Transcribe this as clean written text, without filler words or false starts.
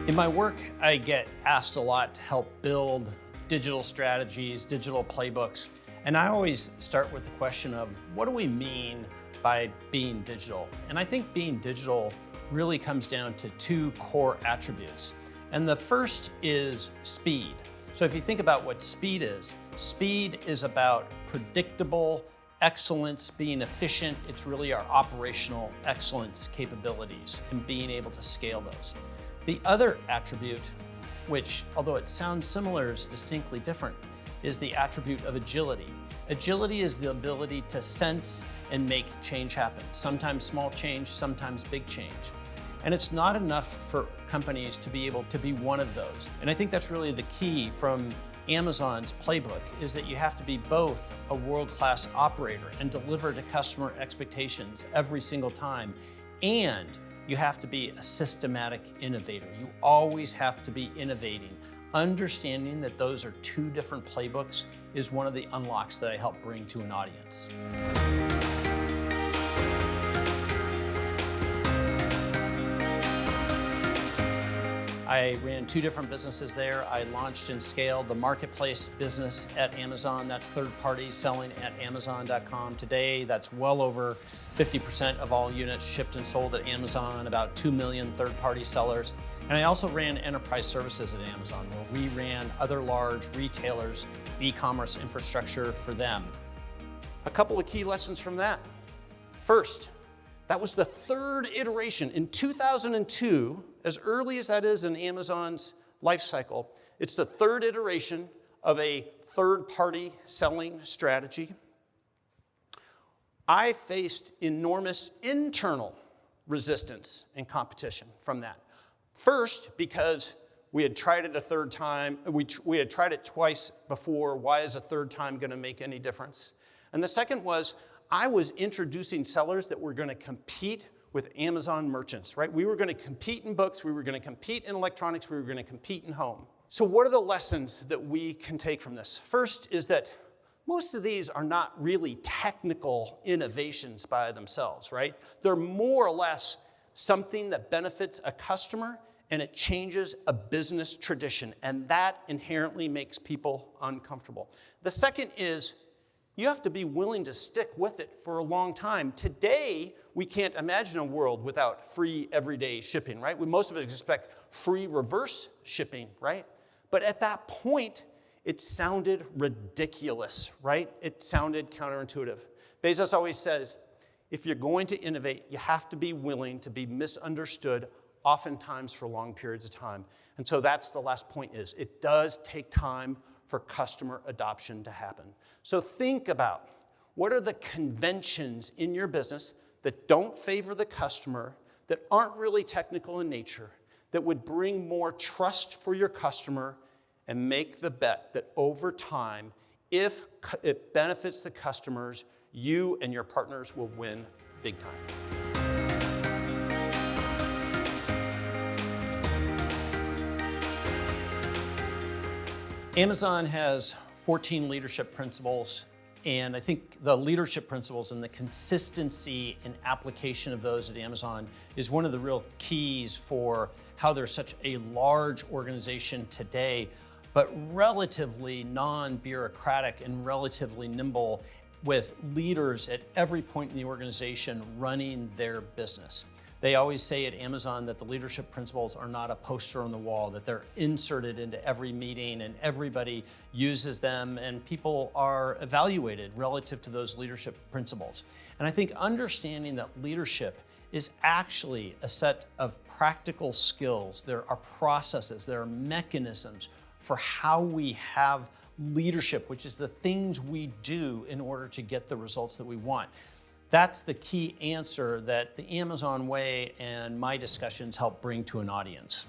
In my work, I get asked a lot to help build digital strategies, digital playbooks, and I always start with the question of what do we mean by being digital? And I think being digital really comes down to two core attributes. And the first is speed. So if you think about what speed is about predictable excellence, being efficient. It's really our operational excellence capabilities and being able to scale those. The other attribute, which although it sounds similar, is distinctly different, is the attribute of agility. Agility is the ability to sense and make change happen. Sometimes small change, sometimes big change. And it's not enough for companies to be able to be one of those. And I think that's really the key from Amazon's playbook, is that you have to be both a world-class operator and deliver to customer expectations every single time, and you have to be a systematic innovator. You always have to be innovating. Understanding that those are two different playbooks is one of the unlocks that I help bring to an audience. I ran two different businesses there. I launched and scaled the marketplace business at Amazon. That's third-party selling at Amazon.com. Today, that's well over 50% of all units shipped and sold at Amazon, about 2 million third-party sellers. And I also ran enterprise services at Amazon, where we ran other large retailers, e-commerce infrastructure for them. A couple of key lessons from that. First, that was the third iteration. In 2002, as early as that is in Amazon's life cycle, it's the third iteration of a third-party selling strategy. I faced enormous internal resistance and competition from that. First, because we had tried it a third time, we had tried it twice before. Why is a third time going to make any difference? And the second was, I was introducing sellers that were going to compete with Amazon merchants, right? We were going to compete in books, we were going to compete in electronics, we were going to compete in home. So what are the lessons that we can take from this? First is that most of these are not really technical innovations by themselves, right? They're more or less something that benefits a customer and it changes a business tradition, and that inherently makes people uncomfortable. The second is, you have to be willing to stick with it for a long time. Today, we can't imagine a world without free everyday shipping, right? Most of us expect free reverse shipping, right? But at that point, it sounded ridiculous, right? It sounded counterintuitive. Bezos always says, if you're going to innovate, you have to be willing to be misunderstood, oftentimes for long periods of time. And so that's the last point is, it does take time for customer adoption to happen. So think about, what are the conventions in your business that don't favor the customer, that aren't really technical in nature, that would bring more trust for your customer and make the bet that over time, if it benefits the customers, you and your partners will win big time. Amazon has 14 leadership principles, and I think the leadership principles and the consistency and application of those at Amazon is one of the real keys for how they're such a large organization today, but relatively non-bureaucratic and relatively nimble, with leaders at every point in the organization running their business. They always say at Amazon that the leadership principles are not a poster on the wall, that they're inserted into every meeting and everybody uses them and people are evaluated relative to those leadership principles. And I think understanding that leadership is actually a set of practical skills. There are processes, there are mechanisms for how we have leadership, which is the things we do in order to get the results that we want. That's the key answer that the Amazon way and my discussions help bring to an audience.